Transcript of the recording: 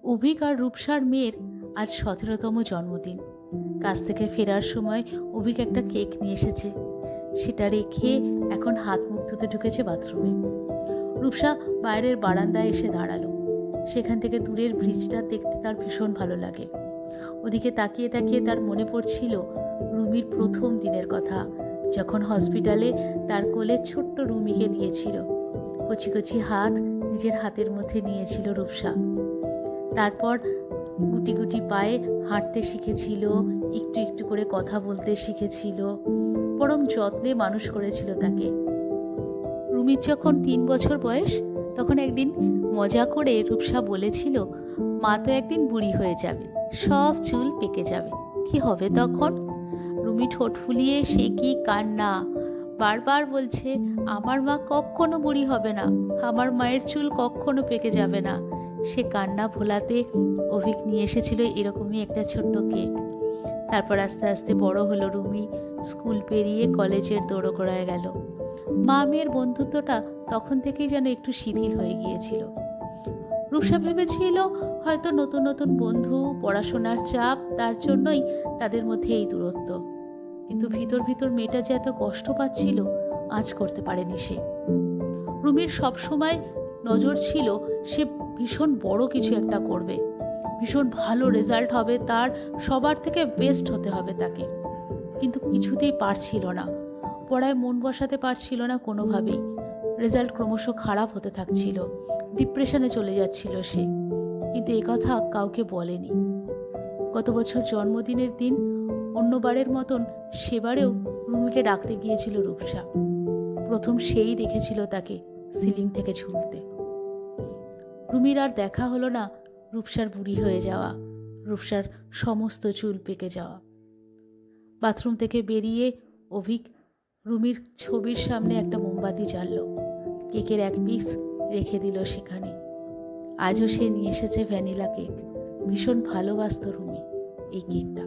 অভিক আর রূপসার মেয়ের আজ 17তম জন্মদিন। কাজ থেকে ফেরার সময় অভিক একটা কেক নিয়ে এসেছে। সেটা রেখে এখন হাত মুখ ধুতে ঢুকেছে বাথরুমে। রূপসা বাইরের বারান্দায় এসে দাঁড়ালো। সেখান থেকে দূরের ব্রিজটা দেখতে তার ভীষণ ভালো লাগে। ওদিকে তাকিয়ে তাকিয়ে তার মনে পড়ছিল রুমির প্রথম দিনের কথা, যখন হসপিটালে তার কোলে ছোট্ট রুমিকে দিয়েছিল। কচি কচি হাত নিজের হাতের মধ্যে নিয়েছিল রূপসা। তারপর গুটি গুটি পায়ে হাঁটতে শিখেছিল, একটু একটু করে কথা বলতে শিখেছিল। পরম যত্নে মানুষ করেছিল তাকে। রুমির যখন 3 বছর বয়স, তখন একদিন মজা করে রূপসা বলেছিল, মা তো একদিন বুড়ি হয়ে যাবে, সব চুল পেকে যাবে, কি হবে তখন? রুমি ঠোঁট ফুলিয়ে সে কি কান্না! বারবার বলছে, আমার মা কখনো বুড়ি হবে না, আমার মায়ের চুল কখনো পেকে যাবে না। সে কান্না ভোলাতে অভিক নিয়ে এসেছিল এরকমই একটা ছোট্ট কেক। তারপর আস্তে আস্তে বড় হলো রুমি, স্কুল পেরিয়ে কলেজের দোরগোড়ায় গেল। মা মেয়ের বন্ধুত্বটা তখন থেকেই যেন একটু শিথিল হয়ে গিয়েছিল। রূপসা ভেবেছিল হয়তো নতুন নতুন বন্ধু, পড়াশোনার চাপ, তার জন্যই তাদের মধ্যে এই দূরত্ব। কিন্তু ভিতর ভিতর মেয়েটা যে এত কষ্ট পাচ্ছিল আজ করতে পারেনি সে। রুমির সব সময় নজর ছিল সে ভীষণ বড় কিছু একটা করবে, ভীষণ ভালো রেজাল্ট হবে তার, সবার থেকে বেস্ট হতে হবে তাকে। কিন্তু কিছুতেই পারছিল না, পড়ায় মন বসাতে পারছিল না কোনোভাবেই। রেজাল্ট ক্রমশ খারাপ হতে থাকছিল, ডিপ্রেশনে চলে যাচ্ছিল সে। কিন্তু একথা কাউকে বলেনি। গত বছর জন্মদিনের দিন অন্যবারের মতন সেবারেও রুমিকে ডাকতে গিয়েছিল রূপসা। প্রথম সেই দেখেছিল তাকে সিলিং থেকে ঝুলতে। রুমির আর দেখা হলো না রূপসার বুড়ি হয়ে যাওয়া, রূপসার সমস্ত চুল পেকে যাওয়া। বাথরুম থেকে বেরিয়ে অভিক রুমির ছবির সামনে একটা মোমবাতি জ্বালল, কেকের এক পিস রেখে দিল সেখানে। আজও সে নিয়ে এসেছে ভ্যানিলা কেক। ভীষণ ভালোবাসত রুমি এই কেকটা।